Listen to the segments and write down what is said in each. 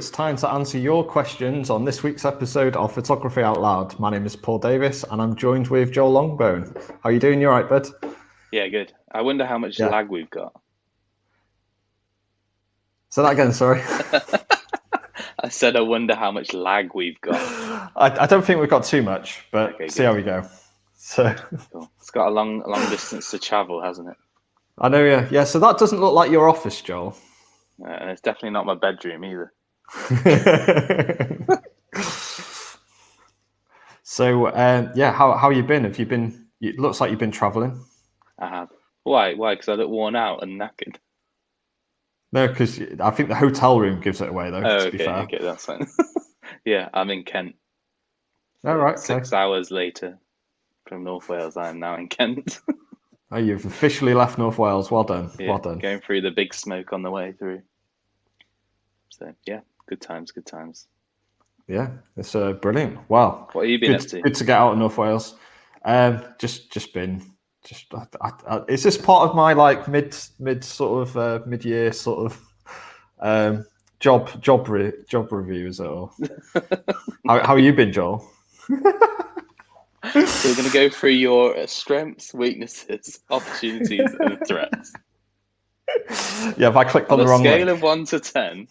It's time to answer your questions on this week's episode of Photography Out Loud. My name is Paul Davis and I'm joined with Joel Longbone. How are you doing? You all right, bud? Yeah, good. I wonder how much lag we've got. Say that again, sorry. I said I wonder how much lag we've got. I don't think we've got too much, but Okay, see good. how we go. So Cool. It's got a long distance to travel, hasn't it? I know, yeah. Yeah, so that doesn't look like your office, Joel. And it's definitely not my bedroom either. So, yeah, how you been? Have you been? It looks like you've been traveling. I have. Why? Why? Because I look worn out and knackered. No, because I think the hotel room gives it away, though. Oh, To be fair. okay, that's fine. Yeah, I'm in Kent. All right. 6 hours later from North Wales, I am now in Kent. Oh, you've officially left North Wales. Well done. Yeah, Well done. going through the big smoke on the way through. So yeah, good times, good times. Yeah, it's brilliant. Wow. What have you been up to? Good to get out of North Wales. Just been. It's just part of my like mid sort of mid-year sort of job review, is it all? How you been, Joel? So we're going to go through your strengths, weaknesses, opportunities, and threats. Yeah, if I clicked on the wrong scale link. of 1 to 10.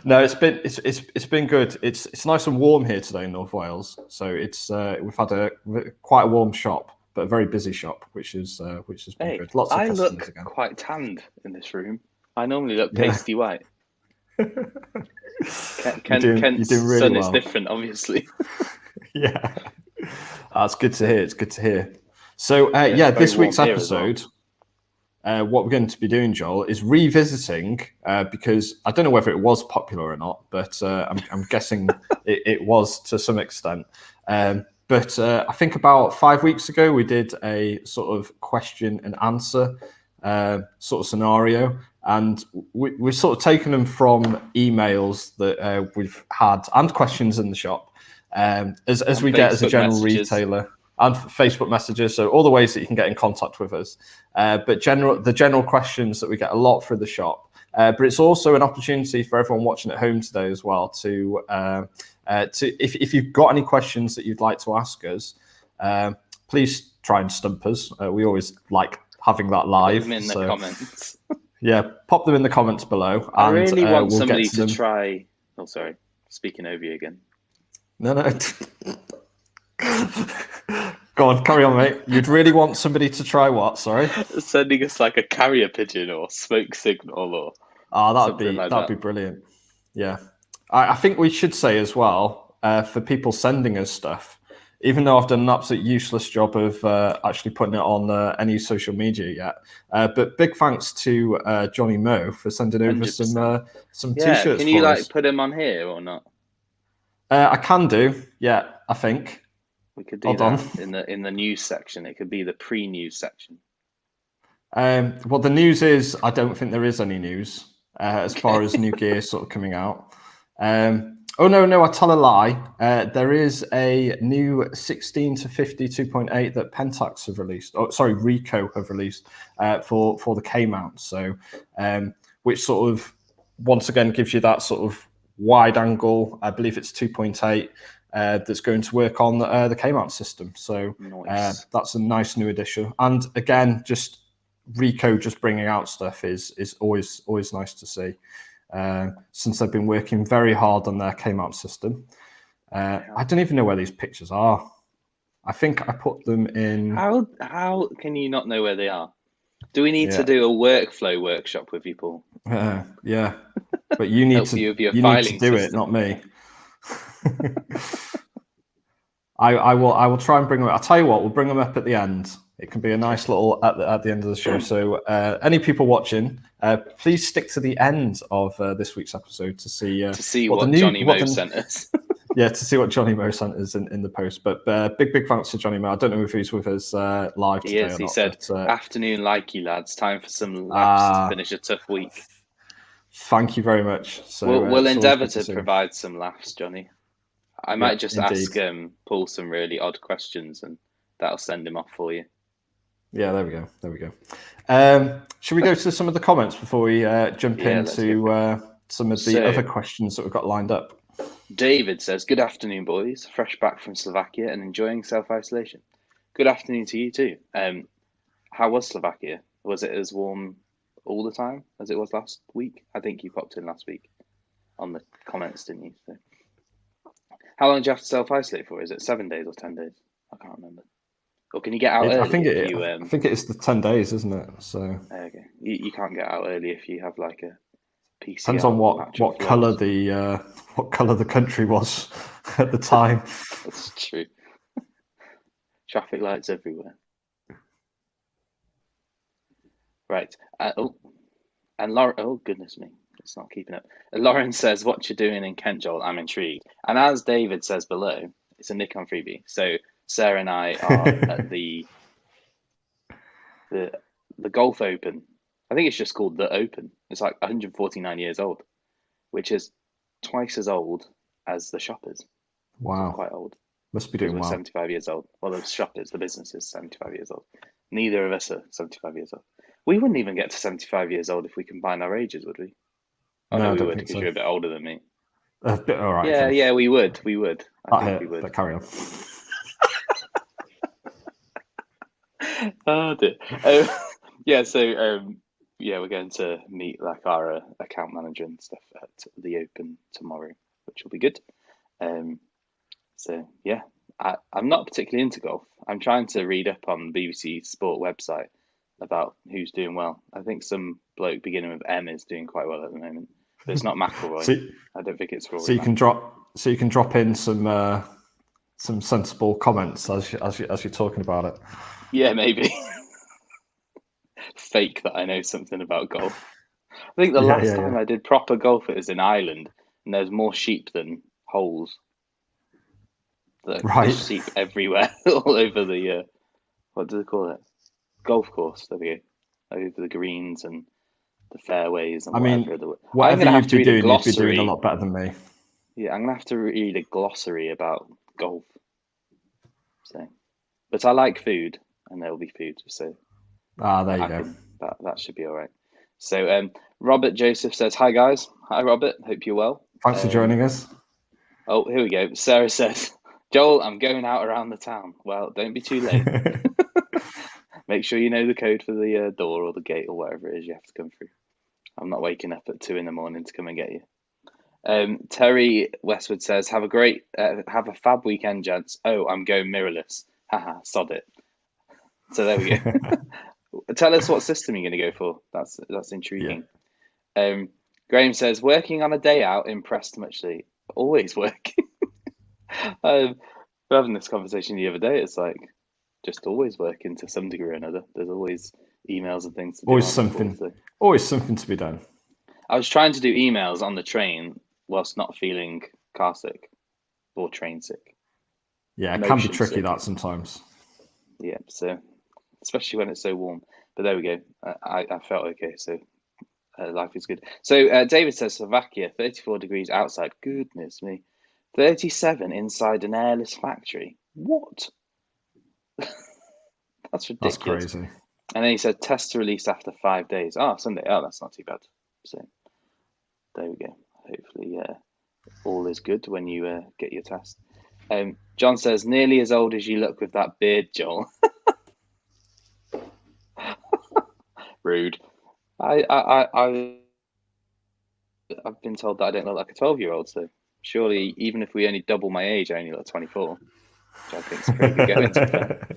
No, it's been good. It's nice and warm here today in North Wales. So it's we've had quite a warm shop, but a very busy shop, which has been good. Lots of I customers look again. quite tanned in this room. I normally look pasty white. Kent's really sun well. is different, obviously. Yeah, that's good to hear. It's good to hear. So yeah, this week's episode, what we're going to be doing, Joel, is revisiting because I don't know whether it was popular or not, but I'm guessing it was to some extent. But I think about 5 weeks ago we did a sort of question and answer sort of scenario, and we've sort of taken them from emails that we've had and questions in the shop. As we get as a general retailer and Facebook messages, so all the ways that you can get in contact with us. But the general questions that we get a lot through the shop. But it's also an opportunity for everyone watching at home today as well to if you've got any questions that you'd like to ask us, please try and stump us. We always like having that live. Put them in the comments. Yeah, pop them in the comments below. I really want somebody to try. Oh, sorry, speaking over you again. No. Go on, carry on, mate. You'd really want somebody to try what? Sorry, sending us like a carrier pigeon or smoke signal or. That'd be brilliant. Yeah, I think we should say as well for people sending us stuff. Even though I've done an absolute useless job of actually putting it on any social media yet, but big thanks to Johnny Moe for sending over 100%. some t-shirts. Can you for like us. put them on here or not? I can do. Yeah, I think we could do that in the news section. It could be the pre-news section. Well, the news is I don't think there is any news as far as new gear sort of coming out. Oh no! I tell a lie. There is a new 16 to 50 2.8 that Pentax have released. Oh, sorry, Ricoh have released for the K mount. So, which sort of once again gives you that sort of wide angle. I believe it's 2.8 that's going to work on the K mount system. So nice. That's a nice new addition. And again, just Ricoh just bringing out stuff is always nice to see. Since they've been working very hard on their K-mount system. I don't even know where these pictures are. I think I put them in. How can you not know where they are? Do we need to do a workflow workshop with you, Paul? Yeah, but you need to. You need to do it, not me. I will try and bring them up. I'll tell you what, we'll bring them up at the end. It can be a nice little at the end of the show. So any people watching, please stick to the end of this week's episode to see what Johnny Moe sent us. Yeah, to see what Johnny Moe sent us in the post. But big thanks to Johnny Moe. I don't know if he's with us live today or not. He said, "Afternoon, likey lads. Time for some laughs to finish a tough week." Thank you very much. So we'll endeavour to provide some laughs, Johnny. I might just ask Paul some really odd questions, and that'll send him off for you. Yeah, there we go. Should we go to some of the comments before we jump into some of the other questions that we've got lined up. David says, "Good afternoon, boys. Fresh back from Slovakia and enjoying self-isolation." Good afternoon to you too. How was Slovakia? Was it as warm all the time as it was last week? I think you popped in last week on the comments, didn't you? So, how long do you have to self-isolate for? Is it 7 days or 10 days? I can't remember. Or can you get out early? I think it is the 10 days, isn't it? So okay, you can't get out early if you have like a PCR. Depends on what colour the country was at the time. That's true. Traffic lights everywhere. Right. And Lauren. Oh goodness me, it's not keeping up. Lauren says, "What you're doing in Kent, Joel? I'm intrigued." And as David says below, it's a Nikon freebie. So Sarah and I are at the Golf Open. I think it's just called the Open. It's like 149 years old, which is twice as old as the Shoppers. Wow, so quite old. Must be doing well. 75 years old. Well, the Shoppers, the business is 75 years old. Neither of us are 75 years old. We wouldn't even get to 75 years old if we combined our ages, would we? Oh, no, we would, because you're a bit older than me. A bit, all right. Yeah, we would. We would. I think we would. But carry on. Oh, dear. We're going to meet like our account manager and stuff at the Open tomorrow, which will be good. I'm not particularly into golf. I'm trying to read up on the BBC Sport website about who's doing well. I think some bloke beginning with M is doing quite well at the moment, but it's not McIlroy. I don't think it's Rory. So you can drop in some sensible comments as you're talking about it. Yeah, maybe. Fake that I know something about golf. I think the last time I did proper golf, it was in Ireland, and there's more sheep than holes. There's sheep everywhere, all over the what do they call it? Golf course. There we go. Over the greens and the fairways and whatever. Whatever you'd be doing, you'd be doing a lot better than me. Yeah, I'm gonna have to read a glossary about golf. So, but I like food, and there will be food. So, there you go. That should be all right. So, Robert Joseph says, "Hi guys, hi Robert. Hope you're well. Thanks for joining us." Oh, here we go. Sarah says, "Joel, I'm going out around the town." Well, don't be too late. Make sure you know the code for the door or the gate or whatever it is you have to come through. I'm not waking up at 2 a.m. to come and get you. Terry Westwood says, "Have a fab weekend, gents." Oh, I'm going mirrorless. Haha, sod it. So there we go. Tell us what system you're going to go for. That's intriguing. Yeah. Graham says, "Working on a day out, impressed muchly." Always working. We're having this conversation the other day. It's like just always working to some degree or another. There's always emails and things to do. Always something to be done. I was trying to do emails on the train whilst not feeling car sick or train sick. Yeah, it can be tricky that sometimes. Yeah, so especially when it's so warm. But there we go. I felt okay, so life is good. So David says Slovakia, 34 degrees outside. Goodness me. 37 inside an airless factory. What? That's ridiculous. That's crazy. And then he said test to release after 5 days. Oh, Sunday. Oh, that's not too bad. So there we go. Hopefully all is good when you get your test. John says, "Nearly as old as you look with that beard, Joel." Rude. I've been told that I don't look like a 12-year-old, so surely even if we only double my age, I only look 24, which I think is pretty good going to fair.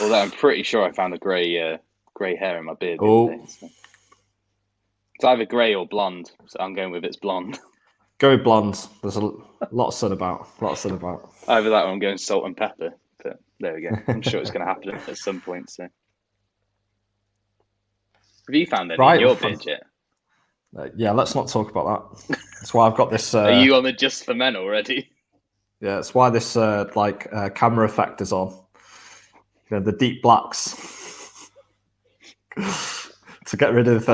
Although I'm pretty sure I found a grey hair in my beard the other day. So. It's either grey or blonde, so I'm going with it's blonde. Go with blonde. There's a lot said about. Either that or I'm going salt and pepper. But there we go. I'm sure it's going to happen at some point. So, have you found any in your beard yet? Yeah, let's not talk about that. That's why I've got this. Are you on the Just for Men already? Yeah, that's why this camera effect is on. You know, the deep blacks to get rid of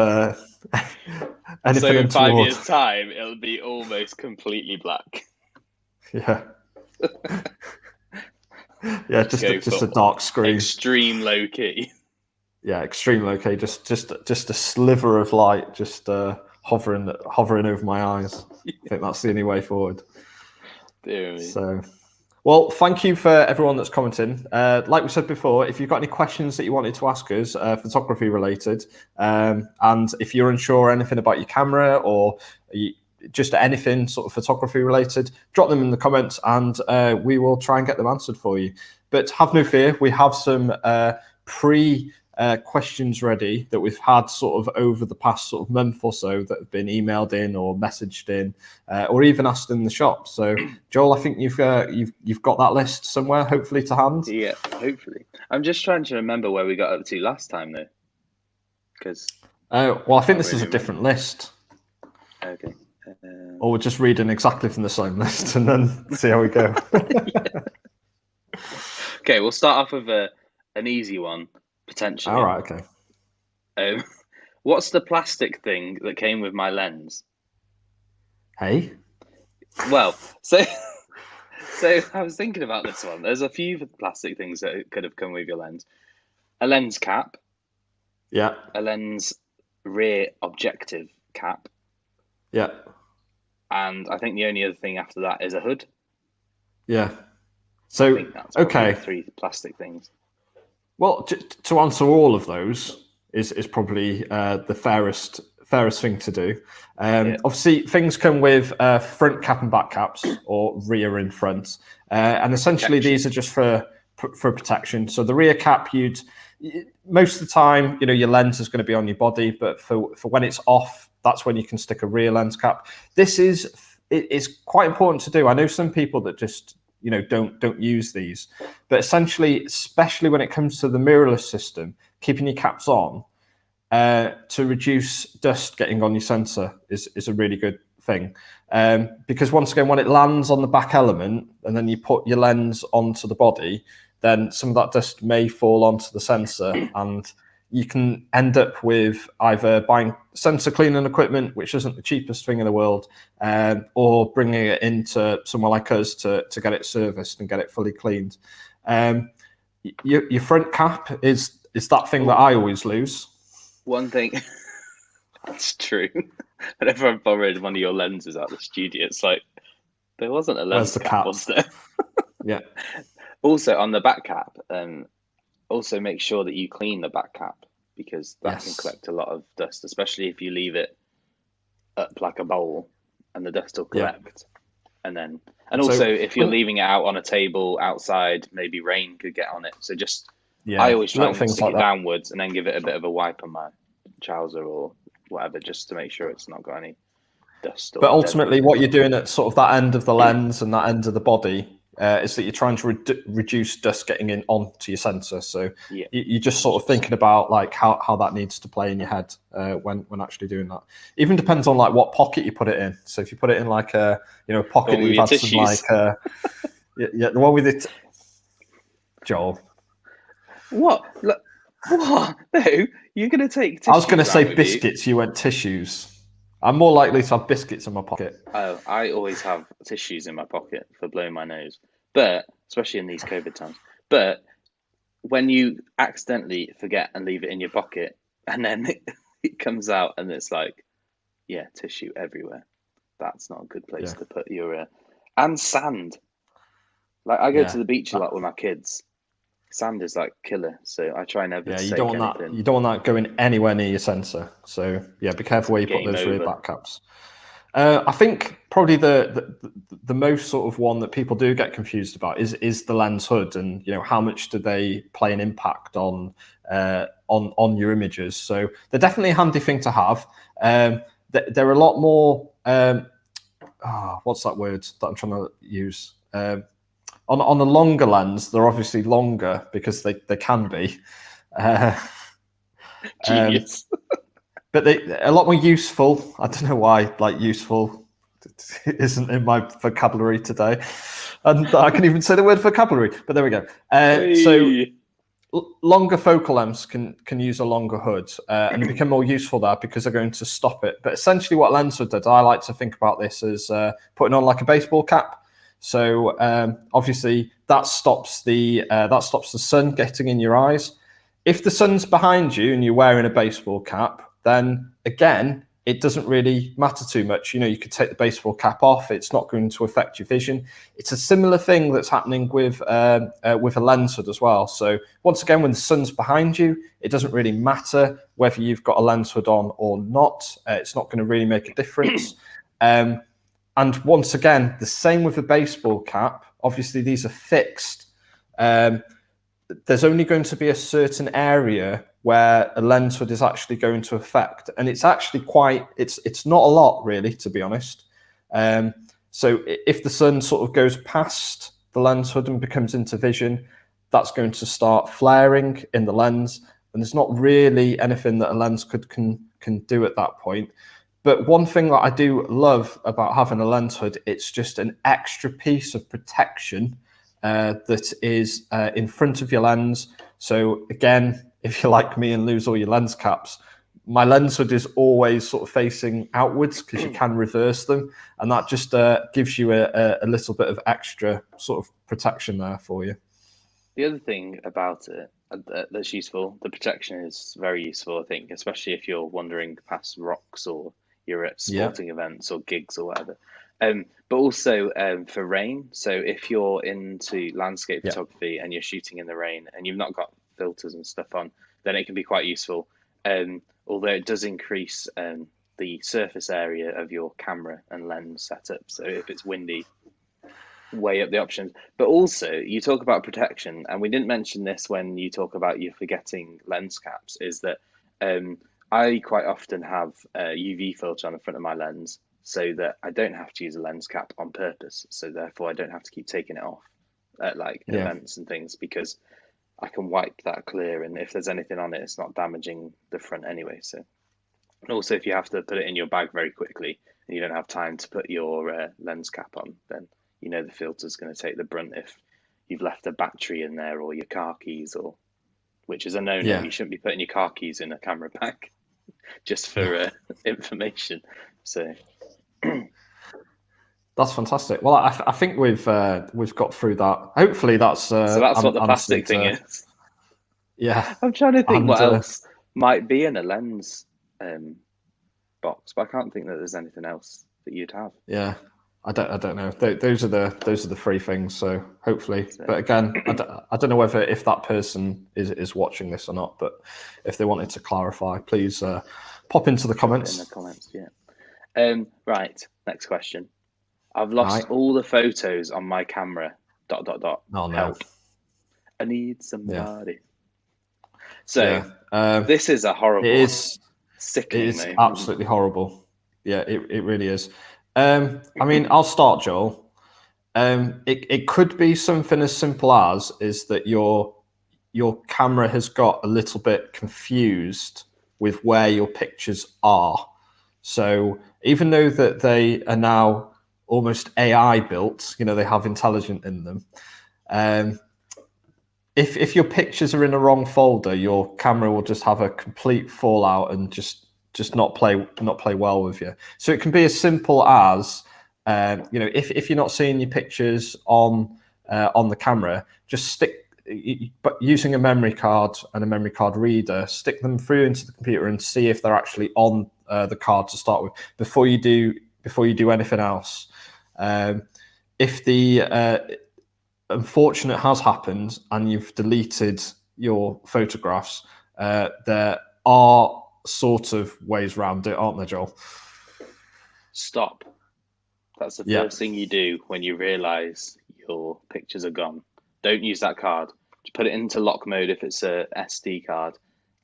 anything. So in 5 years' time, it'll be almost completely black. Yeah. Yeah, just a dark screen. Extreme low key. Yeah, extreme low key. Just a sliver of light, just hovering over my eyes. I think that's the only way forward. Dear me. So, well, thank you for everyone that's commenting. Like we said before, if you've got any questions that you wanted to ask us, photography related, and if you're unsure anything about your camera or just anything sort of photography related, drop them in the comments and we will try and get them answered for you. But have no fear, we have some questions ready that we've had sort of over the past sort of month or so that have been emailed in or messaged in or even asked in the shop. So Joel, I think you've got that list somewhere, hopefully to hand. Yeah, hopefully. I'm just trying to remember where we got up to last time though, because well, I think this is a different list. Okay. Or we're just reading exactly from the same list and then see how we go. Okay, we'll start off with an easy one, potentially. All right, okay. What's the plastic thing that came with my lens? Hey? Well, so I was thinking about this one. There's a few plastic things that could have come with your lens. A lens cap. Yeah. A lens rear objective cap. Yeah. And I think the only other thing after that is a hood. Yeah. So, I think that's okay. 3 plastic things. Well, to answer all of those is probably the fairest thing to do. Obviously, things come with front cap and back caps, or rear and front, and essentially these are just for protection. So the rear cap, most of the time, your lens is going to be on your body, but for when it's off, that's when you can stick a rear lens cap. It's quite important to do. I know some people that just don't use these, but essentially, especially when it comes to the mirrorless system, keeping your caps on to reduce dust getting on your sensor is a really good thing. Because once again, when it lands on the back element and then you put your lens onto the body, then some of that dust may fall onto the sensor and you can end up with either buying sensor cleaning equipment, which isn't the cheapest thing in the world, or bringing it into somewhere like us to get it serviced and get it fully cleaned. Your front cap is that thing that I always lose. One thing, that's true. Whenever I've borrowed one of your lenses out of the studio, it's like, there wasn't a lens cap, was there? Yeah. Also, on the back cap, also make sure that you clean the back cap, because that can collect a lot of dust, especially if you leave it up like a bowl and the dust will collect. Yeah. And also if you're leaving it out on a table outside, maybe rain could get on it. So I always try and stick it downwards and then give it a bit of a wipe on my trouser or whatever, just to make sure it's not got any dust. But ultimately, what you're doing at sort of that end of the lens and that end of the body is that you're trying to reduce dust getting in onto your sensor. So you're just sort of thinking about like how that needs to play in your head when actually doing that. Even depends on like what pocket you put it in. So if you put it in like a pocket that you've had some like the one with it. Joel. What? What? No, you're going to take tissues. I was going to say biscuits. You went tissues. I'm more likely to have biscuits in my pocket. Oh, I always have tissues in my pocket for blowing my nose, but especially in these COVID times. But when you accidentally forget and leave it in your pocket, and then it comes out and it's like, tissue everywhere. That's not a good place to put your and sand. Like I go to the beach a lot with my kids. Sand is like killer, so I try never to you don't want anything. that. You don't want that going anywhere near your sensor. So be careful where you put those rear back caps. I think probably the most sort of one that people do get confused about is the lens hood, and how much do they play an impact on your images. So they're definitely a handy thing to have. They're a lot more. What's that word that I'm trying to use? On the longer lens, they're obviously longer because they can be. Genius. But they're a lot more useful. I don't know why, like useful isn't in my vocabulary today. And I can even say the word vocabulary, but there we go. So longer focal lengths can use a longer hood and they become more useful there because they're going to stop it. But essentially what lens hood does, I like to think about this as putting on like a baseball cap. So obviously that stops the sun getting in your eyes. If the sun's behind you and you're wearing a baseball cap, then again, it doesn't really matter too much. You could take the baseball cap off. It's not going to affect your vision. It's a similar thing that's happening with a lens hood as well. So once again, when the sun's behind you, it doesn't really matter whether you've got a lens hood on or not. It's not going to really make a difference. And once again, the same with the baseball cap. Obviously, these are fixed. There's only going to be a certain area where a lens hood is actually going to affect, and it's actually it's not a lot really, to be honest. So if the sun sort of goes past the lens hood and becomes into vision, that's going to start flaring in the lens, and there's not really anything that a lens hood can do at that point. But one thing that I do love about having a lens hood, it's just an extra piece of protection that is in front of your lens. So again, if you're like me and lose all your lens caps, my lens hood is always sort of facing outwards because you can reverse them, and that just gives you a little bit of extra sort of protection there for you. The other thing about it that's useful, the protection is very useful, I think, especially if you're wandering past rocks or you're at sporting events or gigs or whatever. But also for rain. So if you're into landscape photography and you're shooting in the rain and you've not got filters and stuff on, then it can be quite useful. Although it does increase the surface area of your camera and lens setup. So if it's windy, weigh up the options. But also, you talk about protection, and we didn't mention this when you talk about you forgetting lens caps, is that I quite often have a UV filter on the front of my lens so that I don't have to use a lens cap on purpose. So therefore, I don't have to keep taking it off at events and things, because I can wipe that clear, and if there's anything on it, it's not damaging the front anyway. So, and also if you have to put it in your bag very quickly and you don't have time to put your lens cap on, then the filter's going to take the brunt if you've left a battery in there or your car keys, or which is a no-no. Yeah. You shouldn't be putting your car keys in a camera bag just for information. So that's fantastic. Well, I think we've got through that. Hopefully that's so that's what the plastic thing is. Yeah, I'm trying to think what else might be in a lens box, but I can't think that there's anything else that you'd have. Yeah, I don't know. Those are the three things. So hopefully, but again, I don't know whether if that person is watching this or not. But if they wanted to clarify, please pop into the comments. In the comments, yeah. Right. Next question. I've lost all the photos on my camera. ... Oh, no. Help. I need somebody. Yeah. So this is a horrible. It is sickening. It is absolutely horrible. Yeah, it really is. I mean, I'll start, Joel. It could be something as simple as is that your camera has got a little bit confused with where your pictures are. So even though that they are now almost AI built, they have intelligence in them. If your pictures are in the wrong folder, your camera will just have a complete fallout and just not play well with you. So it can be as simple as if you're not seeing your pictures on the camera, just but using a memory card and a memory card reader, stick them through into the computer and see if they're actually on the card to start with before you do anything else. If the unfortunate has happened and you've deleted your photographs, there are sort of ways around it, aren't there, Joel? Stop. That's the first thing you do when you realise your pictures are gone. Don't use that card. Just put it into lock mode if it's a SD card,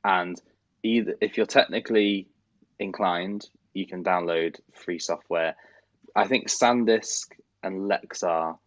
and either if you're technically inclined, you can download free software. I think SanDisk and Lexar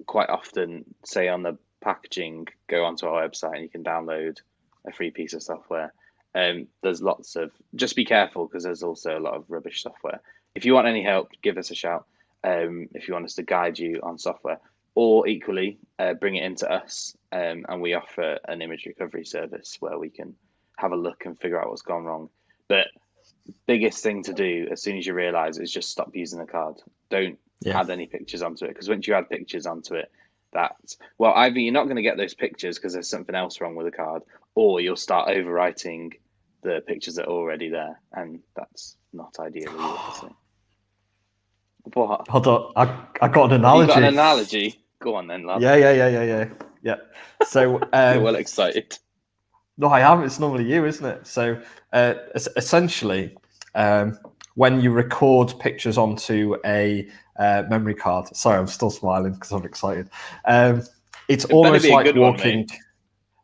quite often say on the packaging, go onto our website and you can download a free piece of software. There's lots of, just be careful because there's also a lot of rubbish software. If you want any help, give us a shout. If you want us to guide you on software, or equally bring it into us, and we offer an image recovery service where we can have a look and figure out what's gone wrong. But biggest thing to do as soon as you realize is just stop using the card. Don't add any pictures onto it, because once you add pictures onto it, either you're not going to get those pictures because there's something else wrong with the card, or you'll start overwriting the pictures that are already there, and that's not ideal either. So. What? Hold on, I got an Have you analogy. got an analogy? Go on then, lad. Yeah. So You're well excited. no, I am. It's normally you, isn't it? So essentially, when you record pictures onto a memory card. Sorry, I'm still smiling because I'm excited. It's almost like walking.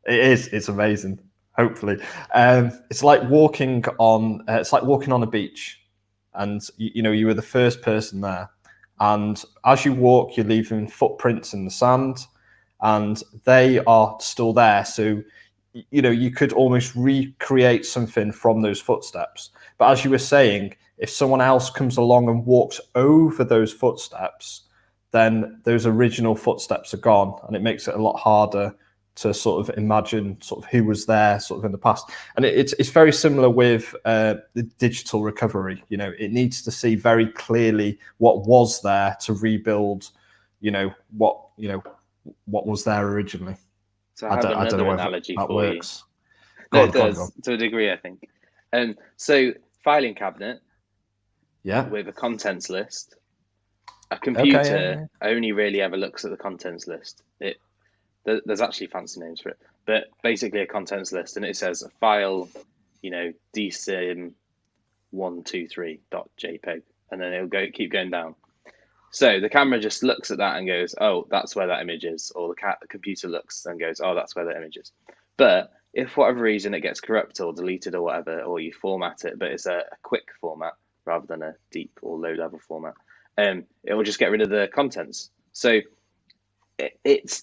It is. It's amazing. Hopefully, it's like walking on. It's like walking on a beach, and you were the first person there, and as you walk, you're leaving footprints in the sand, and they are still there. So you could almost recreate something from those footsteps. But as you were saying, if someone else comes along and walks over those footsteps, then those original footsteps are gone, and it makes it a lot harder to sort of imagine sort of who was there sort of in the past. And it's very similar with the digital recovery. It needs to see very clearly what was there to rebuild, what was there originally. So I have another analogy for works. You. No, it does to a degree, I think. So filing cabinet, with a contents list. A computer only really ever looks at the contents list. There's actually fancy names for it, but basically a contents list, and it says a file, dsim123.jpg, and then it'll keep going down. So the camera just looks at that and goes, oh, that's where that image is, or the computer looks and goes, oh, that's where that image is. But if for whatever reason it gets corrupted or deleted or whatever, or you format it, but it's a quick format rather than a deep or low level format, it will just get rid of the contents. So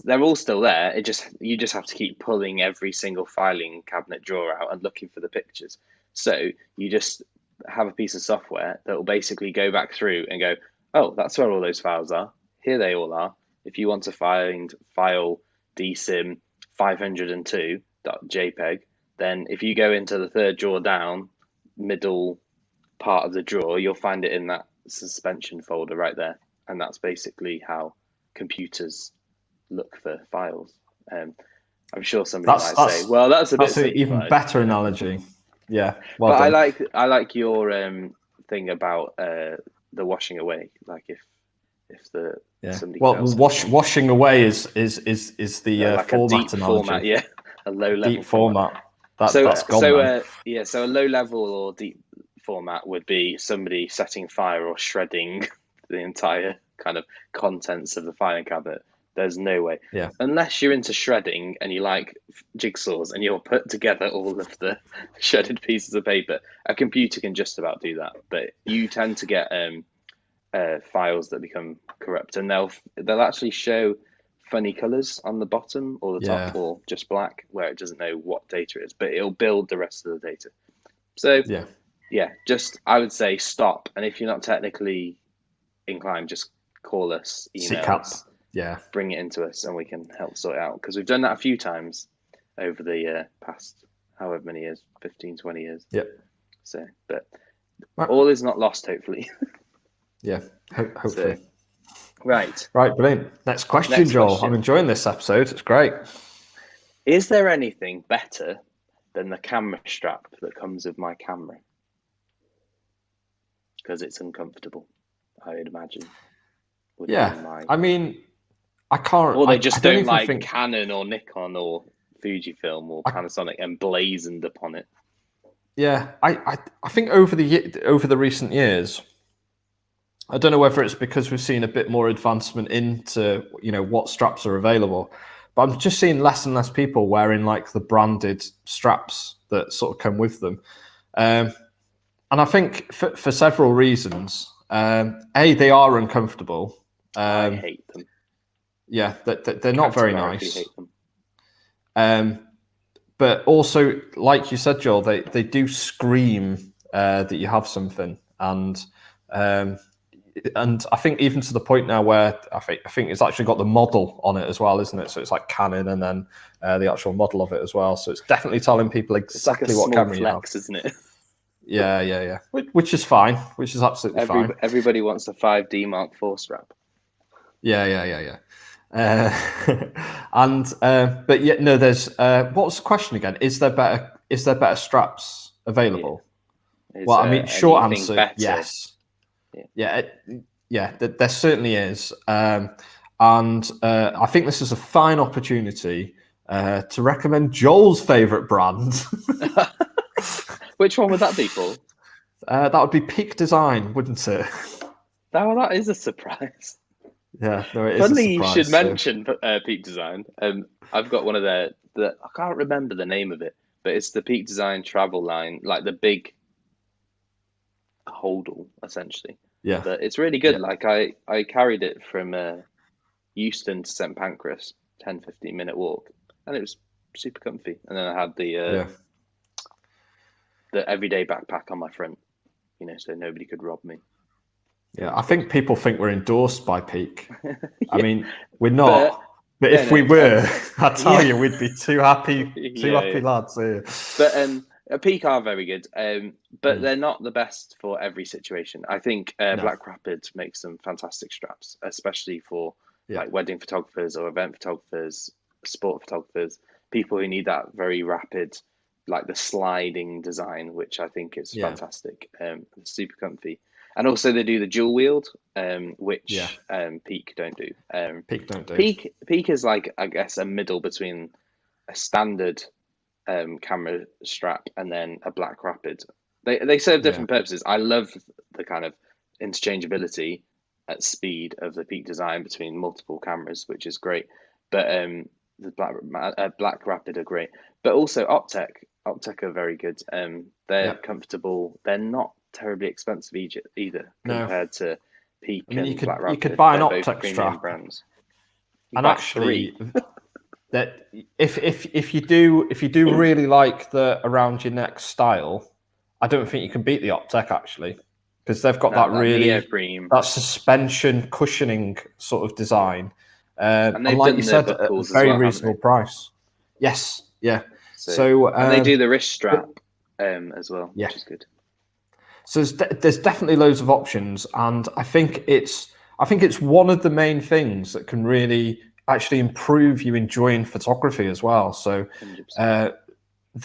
they're all still there. You just have to keep pulling every single filing cabinet drawer out and looking for the pictures. So you just have a piece of software that will basically go back through and go, oh, that's where all those files are. Here they all are. If you want to find file dsim 502.jpg, then if you go into the third drawer down, middle part of the drawer, you'll find it in that suspension folder right there. And that's basically how computers look for files. I'm sure somebody might say, well, that's an even better analogy. Yeah. Well, but I like your thing about the washing away. Like if somebody washing away is the like format a deep analogy. Format, a low level deep format. That's gone. So a low level or deep format would be somebody setting fire or shredding the entire kind of contents of the filing cabinet. There's no way. Yeah. Unless you're into shredding and you like jigsaws and you'll put together all of the shredded pieces of paper, a computer can just about do that. But you tend to get files that become corrupt, and they'll actually show funny colors on the bottom or the top, or just black where it doesn't know what data it is, but it'll build the rest of the data. So just I would say stop, and if you're not technically inclined, just call us, email us. Yeah, bring it into us and we can help sort it out, because we've done that a few times over the past however many years, 15, 20 years. Yep. So, but all is not lost, hopefully. Yeah, hopefully. So, right, brilliant. Next question, Joel. I'm enjoying this episode. It's great. Is there anything better than the camera strap that comes with my camera? Because it's uncomfortable, I would imagine. I mean, I can't. Or they just don't like Canon or Nikon or Fujifilm or Panasonic emblazoned upon it. Yeah, I think over the recent years, I don't know whether it's because we've seen a bit more advancement into what straps are available, but I'm just seeing less and less people wearing like the branded straps that sort of come with them, and I think for several reasons. They are uncomfortable. I hate them. Yeah, they're not very nice. Hate them. But also, like you said, Joel, they do scream that you have something, and I think even to the point now where I think it's actually got the model on it as well, isn't it? So it's like Canon and then the actual model of it as well. So it's definitely telling people exactly what camera you have, isn't it? Yeah. Which is fine. Which is absolutely fine. Everybody wants a 5D Mark IV strap. Yeah. But yeah, no. There's what was the question again? Is there better straps available? Is Well, I mean, short anything answer, better? yes. Yeah. There certainly is. And I think this is a fine opportunity to recommend Joel's favourite brand. Which one would that be, Paul? That would be Peak Design, wouldn't it? That is a surprise. Yeah, no, it is a Funny you surprise. should mention Peak Design. I've got one of I can't remember the name of it, but it's the Peak Design travel line, like the big holdall, essentially. Yeah. But it's really good. Yeah. Like I carried it from Euston to St Pancras, 10-15 minute walk, and it was super comfy. And then I had the everyday backpack on my front, so nobody could rob me. Yeah, I think people think we're endorsed by Peak. I mean, we're not. But if we were, I tell you, we'd be two happy lads here. But Peak are very good, but they're not the best for every situation. I think Black Rapid makes some fantastic straps, especially for like wedding photographers or event photographers, sport photographers, people who need that very rapid, like the sliding design, which I think is fantastic. Super comfy. And also they do the dual wield, which Peak don't do. Peak don't do. Peak is like, I guess, a middle between a standard camera strap and then a Black Rapid. They serve different purposes. I love the kind of interchangeability at speed of the Peak Design between multiple cameras, which is great. But the Black Rapid are great. But also Optec are very good. They're comfortable. They're not terribly expensive either compared to Peak and Black Rapid. You could buy an Optec strap. Brands. And actually, that if you do really like the around your neck style, I don't think you can beat the Optec actually, because they've got that really that suspension cushioning sort of design, and like you said, at a very reasonable price. Yes, yeah. So and they do the wrist strap as well, which is good. So there's definitely loads of options, and I think it's one of the main things that can really actually improve you enjoying photography as well. So that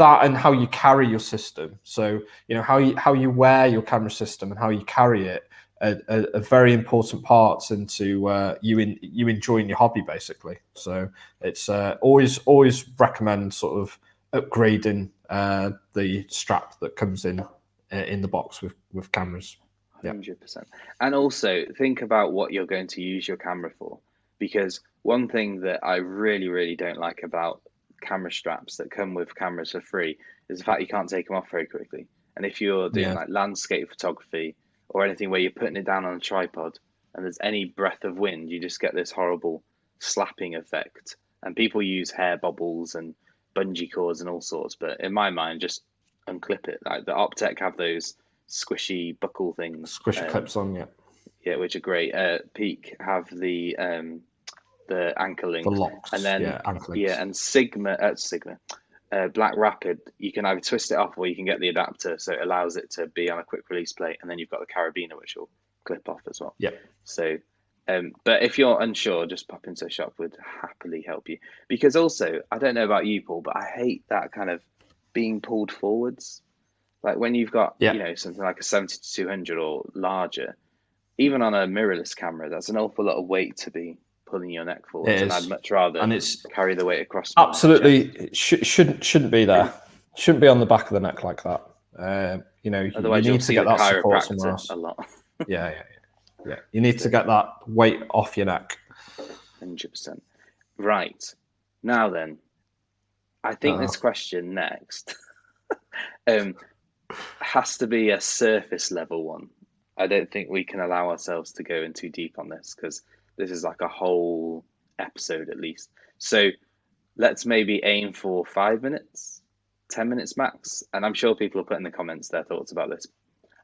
and how you carry your system. So how you wear your camera system and how you carry it are very important parts into you enjoying your hobby basically. So it's always recommend sort of upgrading the strap that comes in the box with cameras. 100%. And also think about what you're going to use your camera for, because one thing that I really, really don't like about camera straps that come with cameras for free is the fact you can't take them off very quickly. And if you're doing like landscape photography or anything where you're putting it down on a tripod and there's any breath of wind, you just get this horrible slapping effect. And people use hair bubbles and bungee cords and all sorts, but in my mind, just unclip it. Like the Optec have those squishy buckle things, clips on, which are great. Peak have the ankle links, the locks, and then ankle links. And Sigma Black Rapid, you can either twist it off or you can get the adapter, so it allows it to be on a quick release plate, and then you've got the carabiner which will clip off as well. So but if you're unsure, just pop into a shop, would happily help you. Because also, I don't know about you, Paul, but I hate that kind of being pulled forwards. Like when you've got something like a 70-200 or larger, even on a mirrorless camera, that's an awful lot of weight to be pulling your neck forwards, and I'd much rather carry the weight across. Absolutely, shouldn't be there. Shouldn't be on the back of the neck like that. Otherwise you need to get that support somewhere else. A lot. Yeah. You need to get that weight off your neck. 100%. Right. Now then, I think this question next has to be a surface level one. I don't think we can allow ourselves to go in too deep on this, because this is like a whole episode at least. So let's maybe aim for 5 minutes, 10 minutes max. And I'm sure people will put in the comments their thoughts about this.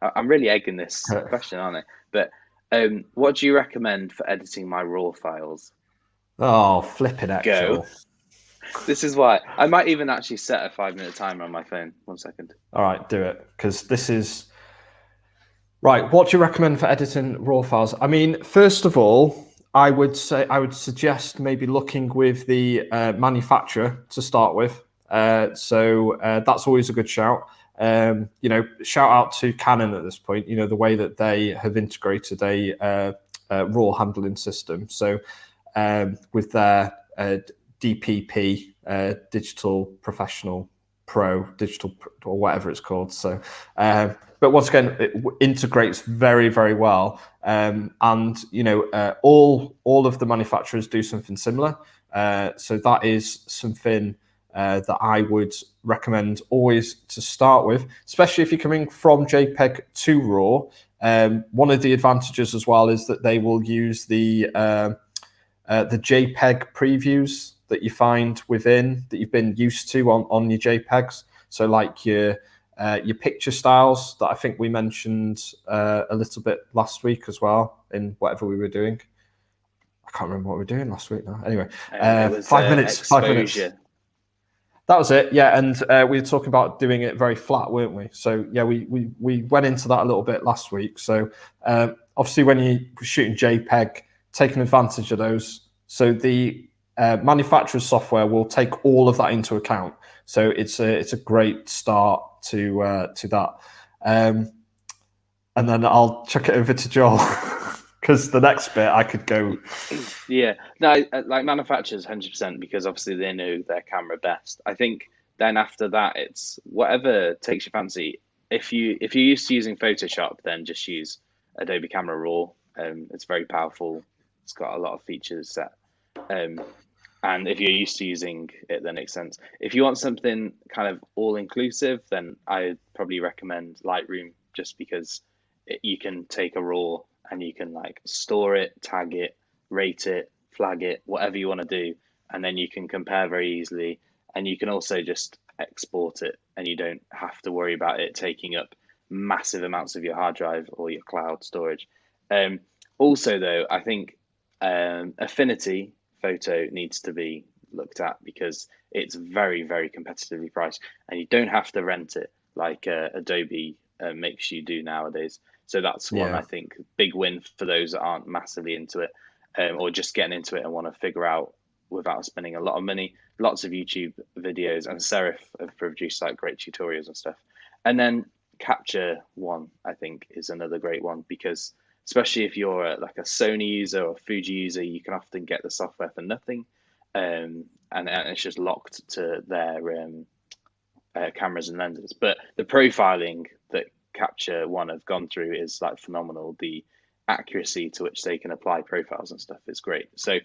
I'm really egging this question, aren't I? But what do you recommend for editing my RAW files? Oh, flipping heck. Go. This is why I might even actually set a 5-minute timer on my phone. 1 second. All right, do it, because this is right. What do you recommend for editing RAW files? I mean, first of all, I would suggest maybe looking with the manufacturer to start with. So that's always a good shout. Shout out to Canon at this point. The way that they have integrated a RAW handling system. So with their DPP, Digital Professional Pro, or whatever it's called. So, but once again, it integrates very, very well. And all of the manufacturers do something similar. So that is something that I would recommend always to start with, especially if you're coming from JPEG to RAW. One of the advantages as well is that they will use the JPEG previews that you find within, that you've been used to on your JPEGs. So like your picture styles that I think we mentioned a little bit last week as well in whatever we were doing. I can't remember what we were doing last week now. Anyway, it was, 5 minutes. exposure. 5 minutes. That was it, yeah. And we were talking about doing it very flat, weren't we? So yeah, we went into that a little bit last week. So obviously, when you're shooting JPEG, taking advantage of those. So the manufacturer's software will take all of that into account. So it's a great start to that. And then I'll chuck it over to Joel. Because the next bit I could go. Yeah, no, like manufacturers, 100%, because obviously they know their camera best. I think then after that, it's whatever takes your fancy. If you're used to using Photoshop, then just use Adobe Camera Raw. It's very powerful. It's got a lot of features set. And if you're used to using it, then it makes sense. If you want something kind of all inclusive, then I'd probably recommend Lightroom, just because you can take a RAW and you can like store it, tag it, rate it, flag it, whatever you want to do. And then you can compare very easily. And you can also just export it, and you don't have to worry about it taking up massive amounts of your hard drive or your cloud storage. Also, though, I think Affinity Photo needs to be looked at, because it's very, very competitively priced, and you don't have to rent it like Adobe makes you do nowadays. So that's one, I think, big win for those that aren't massively into it, or just getting into it and want to figure out without spending a lot of money. Lots of YouTube videos, and Serif have produced like great tutorials and stuff. And then Capture One, I think, is another great one, because especially if you're like a Sony user or Fuji user, you can often get the software for nothing, and it's just locked to their cameras and lenses. But the profiling that Capture One have gone through is like phenomenal. The accuracy to which they can apply profiles and stuff is great. So if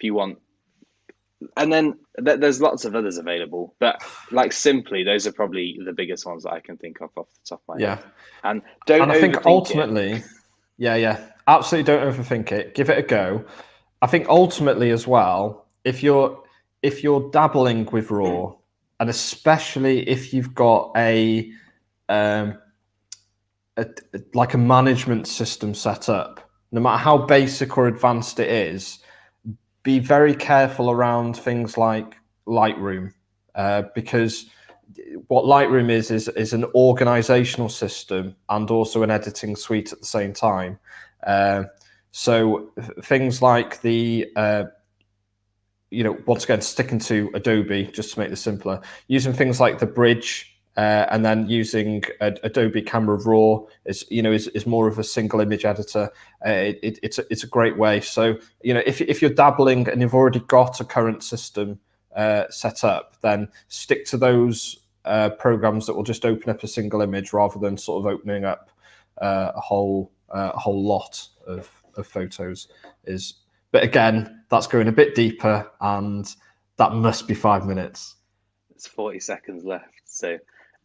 you want, and then there's lots of others available, but like Simply, those are probably the biggest ones that I can think of off the top of my head. And I think ultimately, absolutely don't overthink it. Give it a go. I think ultimately as well, if you're dabbling with RAW, and especially if you've got a management system set up, no matter how basic or advanced it is, be very careful around things like Lightroom, because what Lightroom is an organizational system and also an editing suite at the same time. So things like the once again, sticking to Adobe, just to make this simpler, using things like the bridge, and then using Adobe Camera Raw is more of a single image editor. It's a great way. So if you're dabbling and you've already got a current system set up, then stick to those programs that will just open up a single image rather than sort of opening up a whole lot of photos. But again, that's going a bit deeper, and that must be 5 minutes. It's 40 seconds left. So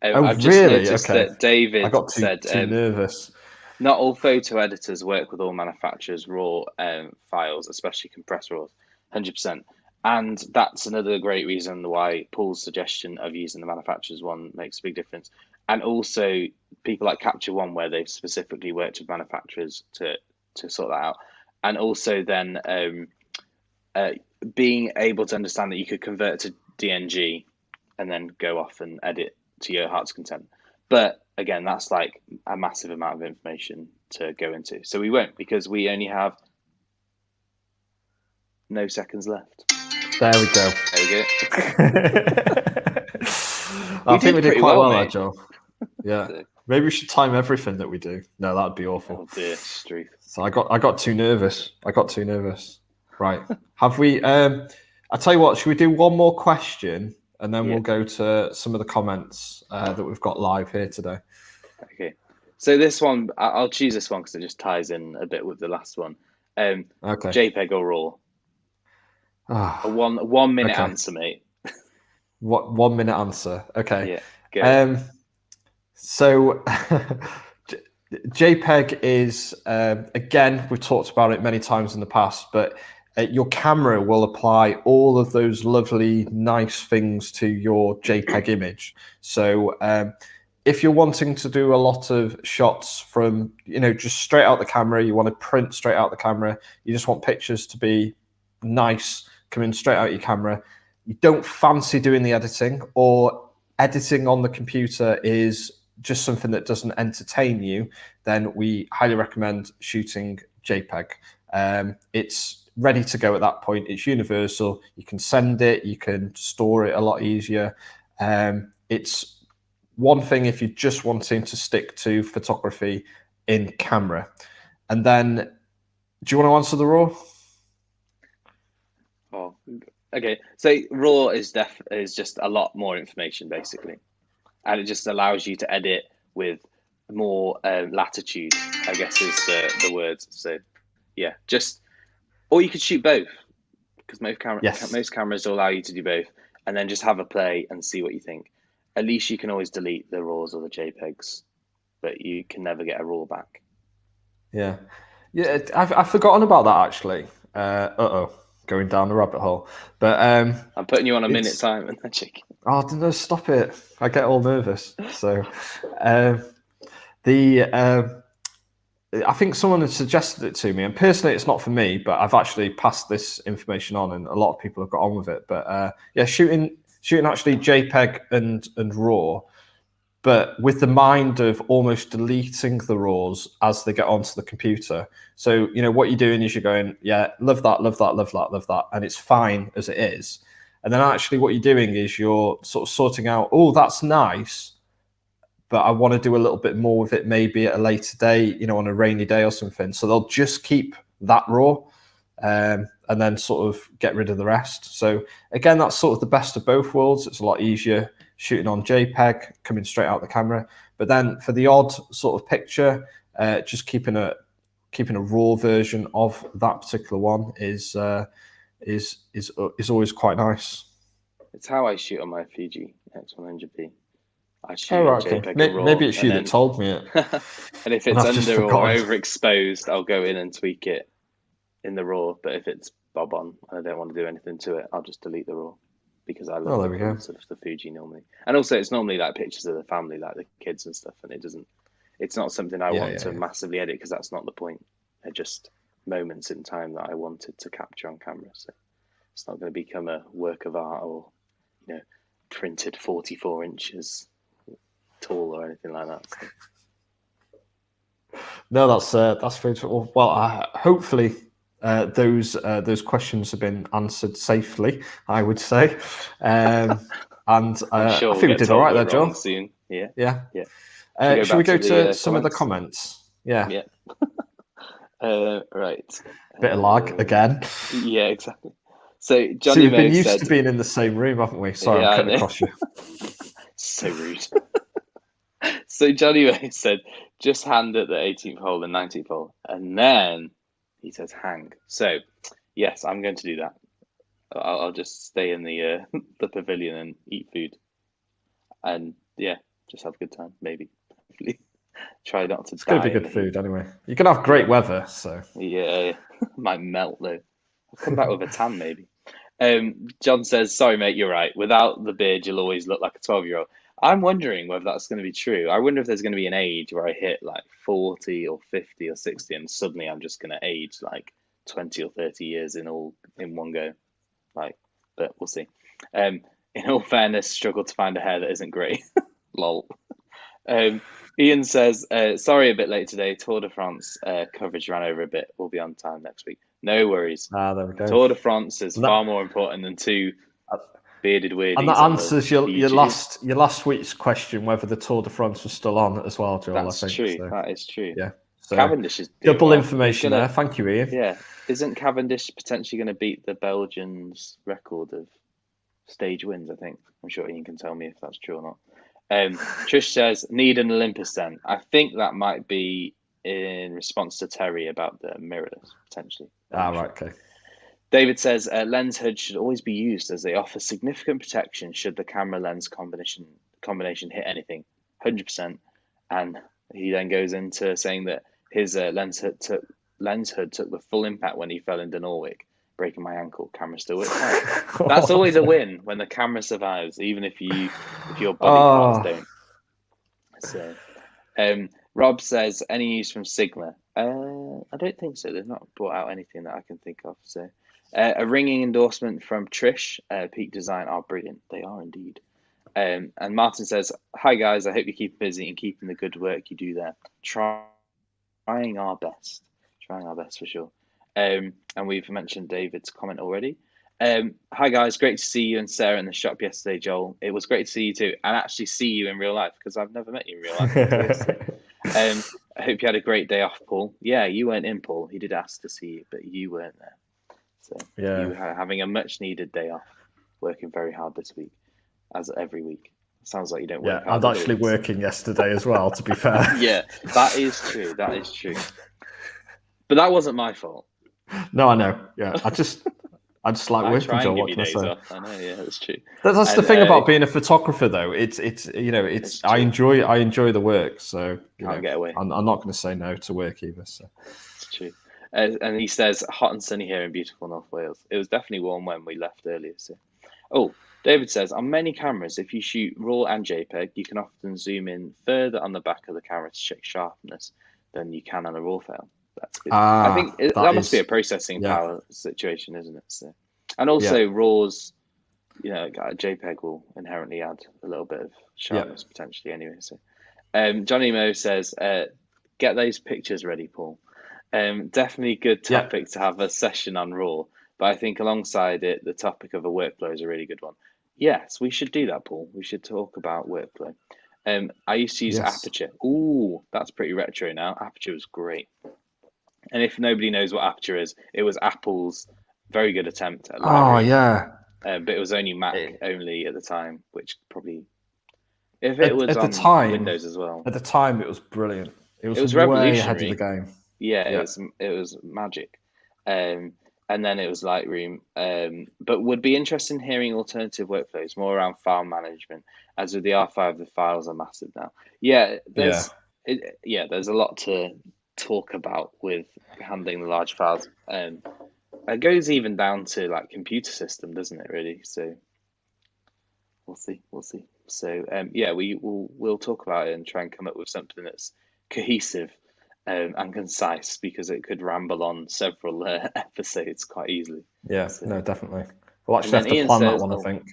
I've just noticed that David I got said too nervous. Not all photo editors work with all manufacturers' RAW files, especially compressed RAWs, 100%. And that's another great reason why Paul's suggestion of using the manufacturer's one makes a big difference. And also people like Capture One, where they've specifically worked with manufacturers to sort that out. And also then being able to understand that you could convert to DNG and then go off and edit to your heart's content. But again, that's like a massive amount of information to go into. So we won't, because we only have no seconds left. There we go. There we go. I think we did quite well there, Joel. Yeah. So, Maybe we should time everything that we do. No, that'd be awful. oh dear, Struth. So I got too nervous. Right. Have we I tell you what, should we do one more question and then we'll go to some of the comments that we've got live here today? Okay. So this one, I'll choose this one because it just ties in a bit with the last one. Okay. JPEG or RAW? A 1 minute answer, mate. What 1 minute answer? Okay. Yeah. Go. So JPEG is again, we've talked about it many times in the past, but your camera will apply all of those lovely, nice things to your JPEG image. So if you're wanting to do a lot of shots from, just straight out the camera, you want to print straight out the camera, you just want pictures to be nice, coming straight out your camera, you don't fancy doing the editing, or editing on the computer is just something that doesn't entertain you, then we highly recommend shooting JPEG. It's ready to go at that point. It's universal. You can send it, you can store it a lot easier. It's one thing if you're just wanting to stick to photography in camera. And then, do you want to answer the RAW? Oh, okay. So RAW is just a lot more information basically, and it just allows you to edit with more latitude, I guess is the word. So yeah, or you could shoot both, because most cameras allow you to do both, and then just have a play and see what you think. At least you can always delete the RAWs or the JPEGs, but you can never get a RAW back. Yeah, I've forgotten about that actually. Going down the rabbit hole. But I'm putting you on a minute time and then checking. Oh no, stop it! I get all nervous. So I think someone had suggested it to me, and personally, it's not for me. But I've actually passed this information on, and a lot of people have got on with it. But shooting actually JPEG and RAW, but with the mind of almost deleting the RAWs as they get onto the computer. So what you're doing is you're going, yeah, love that, and it's fine as it is. And then actually, what you're doing is you're sort of sorting out, oh, that's nice, but I want to do a little bit more with it maybe at a later date, on a rainy day or something. So they'll just keep that RAW and then sort of get rid of the rest. So again, that's sort of the best of both worlds. It's a lot easier shooting on JPEG, coming straight out the camera. But then for the odd sort of picture, just keeping a RAW version of that particular one is always quite nice. It's how I shoot on my Fuji X100p. I shoot JPEG and RAW. Maybe it's you that told me it. And if it's under or overexposed, I'll go in and tweak it in the RAW. But if it's bob on and I don't want to do anything to it, I'll just delete the RAW, because I love the Fuji normally. And also, it's normally like pictures of the family, like the kids and stuff, and it's not something I want to massively edit, because that's not the point. They're just moments in time that I wanted to capture on camera. So it's not going to become a work of art or, printed 44 inches tall or anything like that. So. No, that's very true. Well, hopefully those questions have been answered safely, I would say. And I think we did all right there, Joel. Soon. Yeah. Should we go to some of the comments? Yeah. Right. Bit of lag again. Yeah, exactly. So Johnny we've been used to being in the same room, haven't we? Sorry, I'm cutting across you. So rude. So Johnny May said, just hand at the 18th hole and 19th hole, and then he says hang. So yes, I'm going to do that. I'll just stay in the pavilion and eat food, and just have a good time. Maybe, hopefully, try not to. It's going to be good food anyway. You can have great weather, so might melt though. I'll come back with a tan maybe. John says, sorry mate, you're right. Without the beard, you'll always look like a 12-year-old. I'm wondering whether that's going to be true. I wonder if there's going to be an age where I hit like 40 or 50 or 60, and suddenly I'm just going to age like 20 or 30 years in one go. But we'll see. In all fairness, struggle to find a hair that isn't grey. Lol. Ian says, sorry a bit late today. Tour de France coverage ran over a bit. We'll be on time next week. No worries. There we go. Tour de France is far more important than 2 bearded weirdies. And that answers your YouTube. last week's question whether the Tour de France was still on as well, Joel. That's I think true. so. That is true. Yeah. So Cavendish is double information there. Thank you, Ian. Yeah. Isn't Cavendish potentially going to beat the Belgians' record of stage wins? I think. I'm sure Ian can tell me if that's true or not. Trish says, need an Olympus then. I think that might be in response to Terry about the mirrors, potentially. Right, okay. David says, lens hoods should always be used as they offer significant protection should the camera lens combination hit anything. 100%. And he then goes into saying that his lens hood took the full impact when he fell into Norwich, breaking my ankle. Camera still works fine. That's always a win when the camera survives, even if your body parts don't. So, Rob says, any news from Sigma? I don't think so. They've not brought out anything that I can think of. So, a ringing endorsement from Trish. Peak Design are brilliant. They are indeed. And Martin says, hi guys, I hope you keep busy and keeping the good work you do there. Trying our best for sure. And we've mentioned David's comment already. Hi guys, great to see you and Sarah in the shop yesterday, Joel. It was great to see you too, and actually see you in real life because I've never met you in real life. I hope you had a great day off, Paul. Yeah, you weren't in, Paul. He did ask to see you, but you weren't there. So yeah, you were having a much needed day off, working very hard this week, as every week. Sounds like you don't work. Yeah, I was actually working yesterday as well, to be fair. Yeah, that is true. But that wasn't my fault. No, I know. Yeah, I just like working, Joel. What can I say? Off. I know. Yeah, that's true. That's the thing about being a photographer, though. It's I enjoy the work, so can't get away. I'm not going to say no to work either. So it's true. And he says, hot and sunny here in beautiful North Wales. It was definitely warm when we left earlier. So, David says, on many cameras, if you shoot RAW and JPEG, you can often zoom in further on the back of the camera to check sharpness than you can on a RAW file. That's good. I think that must be a processing power situation, isn't it? So, and also RAWs, JPEG will inherently add a little bit of sharpness potentially anyway. So, Johnny Mo says, get those pictures ready, Paul. Definitely good topic to have a session on RAW, but I think alongside it, the topic of a workflow is a really good one. Yes, we should do that, Paul. We should talk about workflow. I used to use Aperture. Ooh, that's pretty retro now. Aperture was great. And if nobody knows what Aperture is, it was Apple's very good attempt at Lightroom. But it was only Mac only at the time, which probably, if it was on Windows as well. At the time, it was brilliant. It was revolutionary. Way ahead of the game. Yeah, it was magic. And then it was Lightroom. But would be interested in hearing alternative workflows, more around file management. As with the R5, the files are massive now. Yeah, there's a lot to talk about with handling the large files. It goes even down to like computer system, doesn't it? Really. So we'll see. So we'll talk about it and try and come up with something that's cohesive and concise, because it could ramble on several episodes quite easily. Yeah, no, definitely. We'll actually have to plan that one, I think.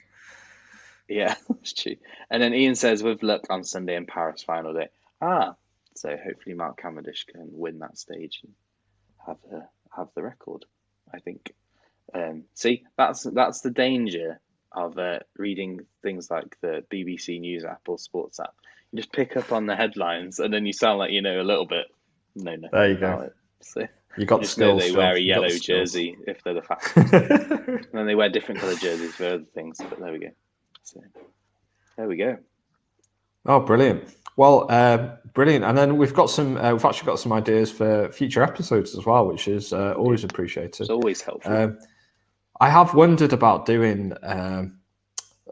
Yeah, that's true. And then Ian says, with luck on Sunday in Paris, final day. So hopefully Mark Cavendish can win that stage and have the record, I think. See, that's the danger of reading things like the BBC News app or Sports app. You just pick up on the headlines and then you sound like you know a little bit. No. There you go. So you got the skills. They wear a yellow jersey if they're the fastest. And then they wear different colour jerseys for other things. But there we go. So there we go. Oh, brilliant. Well, brilliant. And then we've actually got some ideas for future episodes as well, which is always appreciated. It's always helpful. I have wondered about doing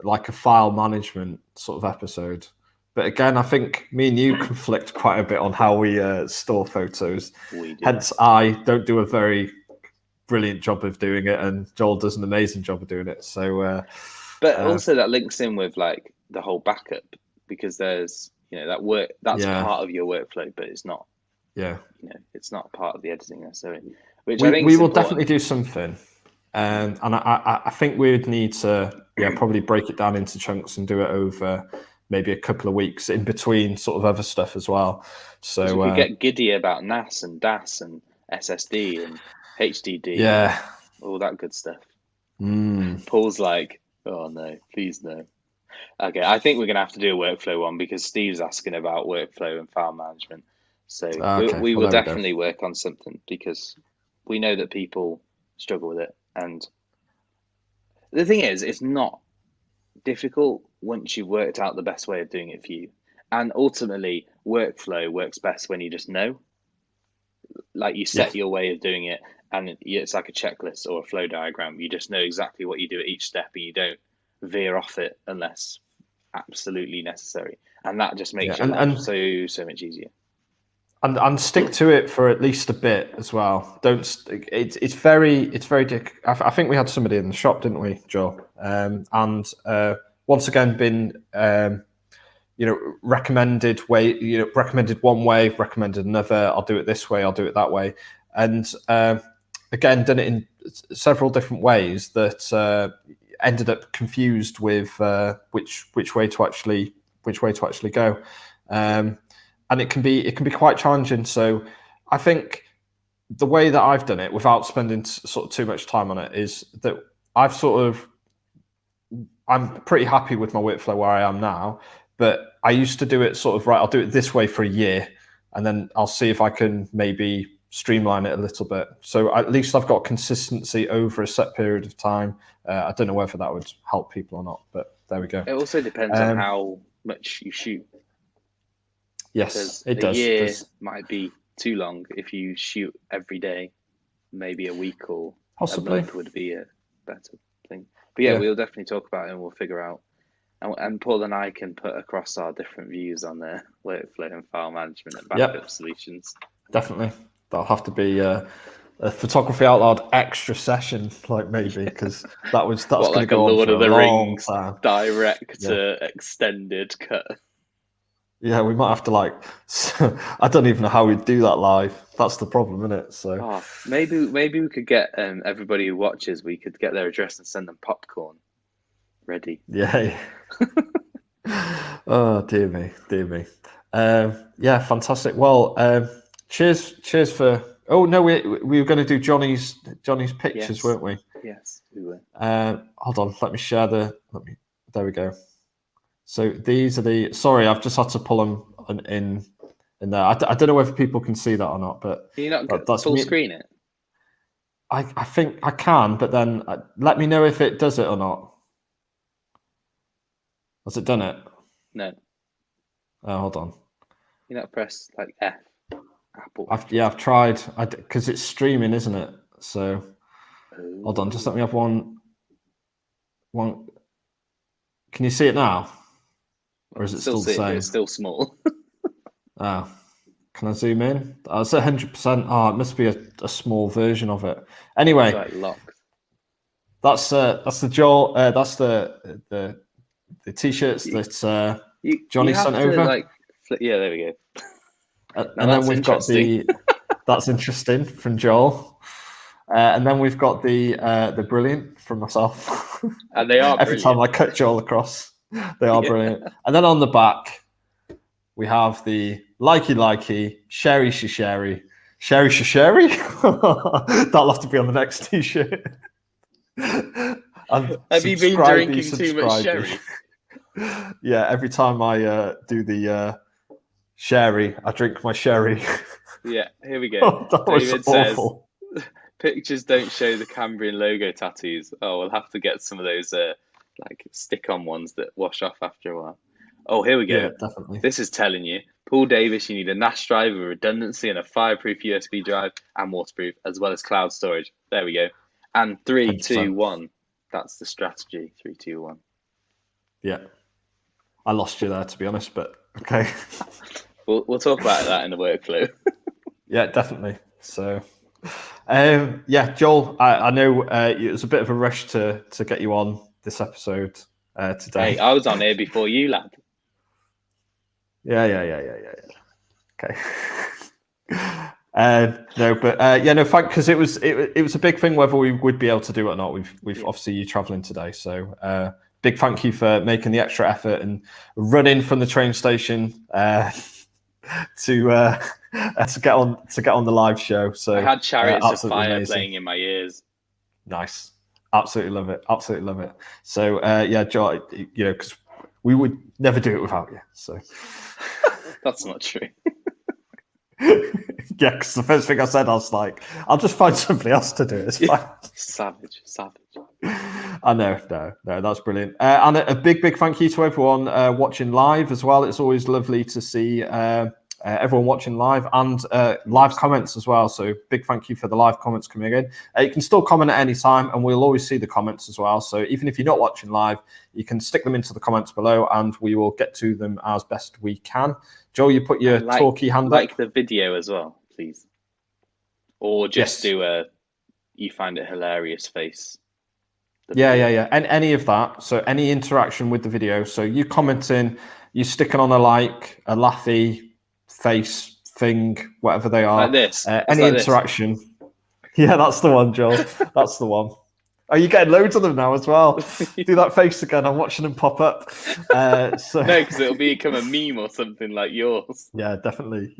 like a file management sort of episode. But again, I think me and you conflict quite a bit on how we store photos. We do. Hence, I don't do a very brilliant job of doing it, and Joel does an amazing job of doing it. So, but also that links in with like the whole backup, because there's that work that's part of your workflow, but it's not. Yeah. It's not part of the editing necessarily. Which I think we will definitely do something, and I think we would need to probably break it down into chunks and do it over maybe a couple of weeks in between sort of other stuff as well. So we could get giddy about NAS and DAS and SSD and HDD, all that good stuff. Mm. Paul's like, Oh no, please no. Okay, I think we're gonna have to do a workflow one because Steve's asking about workflow and file management. So Okay, we well will there we go. definitely work on something because we know that people struggle with it. And the thing is, it's not difficult once you've worked out the best way of doing it for you. And ultimately, workflow works best when you just know, like you Yeah, set your way of doing it, and it's like a checklist or a flow diagram. You just know exactly what you do at each step, and you don't veer off it unless absolutely necessary. And that just yeah, makes your life so much easier. and stick to it for at least a bit as well. Don't. It's very I think we had somebody in the shop, didn't we, Joe? And once again, been recommended way, recommended one way, recommended another. I'll do it this way. I'll do it that way. And again, done it in several different ways that ended up confused with which way to actually go. And it can be quite challenging. So I think the way that I've done it without spending sort of too much time on it is that I'm pretty happy with my workflow where I am now, but I used to do it sort of right. I'll do it this way for a year, and then I'll see if I can maybe streamline it a little bit. So at least I've got consistency over a set period of time. I don't know whether that would help people or not, but there we go. It also depends on how much you shoot. Yes, it A does. year might be too long if you shoot every day. Maybe a week or Possibly. a month would be a better thing. But yeah, we'll definitely talk about it and we'll figure out. And Paul and I can put across our different views on the workflow and file management and backup solutions. Definitely. That'll have to be a photography out loud extra session, like maybe, because that's going to go Lord on for of the a long Rings time. Direct extended cut. Yeah, we might have to I don't even know how we'd do that live. That's the problem, isn't it? So maybe we could get everybody who watches, we could get their address and send them popcorn ready. Yeah. Oh dear me. Yeah, fantastic. Well, cheers for. Oh no, we were going to do Johnny's pictures, weren't we? Yes, we were. Hold on, let me share There we go. So these are the. Sorry, I've just had to pull them in there. I don't know whether people can see that or not, but can you not that's full screen it? I think I can, but then let me know if it does it or not. Has it done it? No. Oh, hold on. You not press like F. Apple. I've tried because it's streaming, isn't it? So hold on, just let me have one. Can you see it now, or is it still the same? It's still small. Oh, can I zoom in? It's 100%. Oh, it must be a small version of it. Anyway, like locked. That's the Joel. That's the t-shirts that Johnny sent over. Yeah, there we go. And then we've got that's interesting from Joel. And then we've got the brilliant from myself. And they are every time I cut Joel across, they are brilliant. And then on the back, we have the likey, sherry shasherry. That'll have to be on the next t-shirt. Have you been drinking too much sherry? Yeah, every time I do the sherry, I drink my sherry. Yeah, here we go. Oh, that David was awful. Says, pictures don't show the Cambrian logo tattoos. Oh, we'll have to get some of those like stick-on ones that wash off after a while. Oh, here we go. Yeah, definitely. This is telling you. Paul Davis, you need a NAS drive with redundancy and a fireproof USB drive and waterproof, as well as cloud storage. There we go. And 3, 2, 1. That's the strategy. 3, 2, 1. Yeah. I lost you there, to be honest, but okay. We'll talk about that in the workflow. Yeah, definitely. So, yeah, Joel, I know it was a bit of a rush to get you on this episode today. Hey, I was on here before you, lad. Yeah. Okay. No, but no, because it was a big thing whether we would be able to do it or not. We've obviously you traveling today, so big thank you for making the extra effort and running from the train station to get on the live show. So I had Chariots of Fire playing in my ears. Nice. Absolutely love it. Absolutely love it. So yeah, Joel, you know, because we would never do it without you. So That's not true. yeah, because the first thing I said, I was like, I'll just find somebody else to do it. It's fine. Savage. I know, no, that's brilliant. And a big thank you to everyone watching live as well. It's always lovely to see everyone watching live and live comments as well. So big thank you for the live comments coming in. You can still comment at any time, and we'll always see the comments as well. So even if you're not watching live, you can stick them into the comments below, and we will get to them as best we can. Joel, you put your talkie hand up. Like the video as well, please. Or just do a you find it hilarious face. Yeah. And any of that. So any interaction with the video. So you commenting, you sticking on a like, a laughy face thing, whatever they are. Like this. Any like interaction. This. Yeah, that's the one, Joel. That's the one. Oh, you're getting loads of them now as well. Do that face again. I'm watching them pop up. So no, because it'll become a meme or something like yours. Yeah, definitely.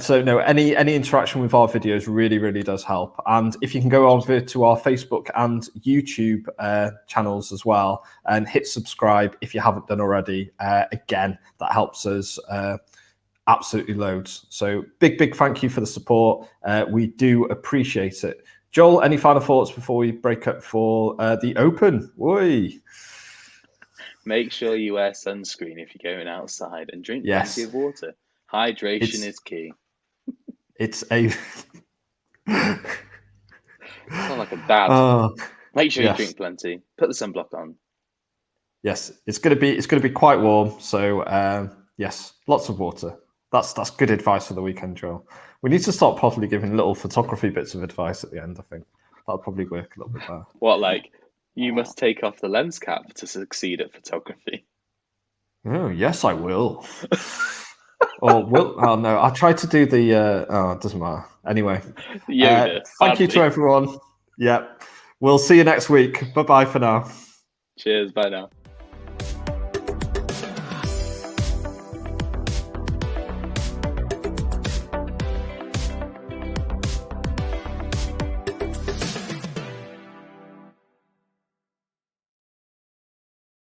So no, any interaction with our videos really does help. And if you can go over to our Facebook and YouTube channels as well and hit subscribe if you haven't done already, again, that helps us absolutely loads. So big thank you for the support. We do appreciate it. Joel, any final thoughts before we break up for the Open? Oi. Make sure you wear sunscreen if you're going outside and drink plenty of water. Hydration is key. It's a... Sound like a dad. Make sure you drink plenty. Put the sunblock on. Yes, it's going to be quite warm. So yes, lots of water. That's good advice for the weekend, Joel. We need to start properly giving little photography bits of advice at the end. I think that'll probably work a little bit better. What, like you must take off the lens cap to succeed at photography? Oh yes, I will. Oh no, I tried to do the. It doesn't matter. Anyway, thank you to everyone. Yep, we'll see you next week. Bye for now. Cheers. Bye now.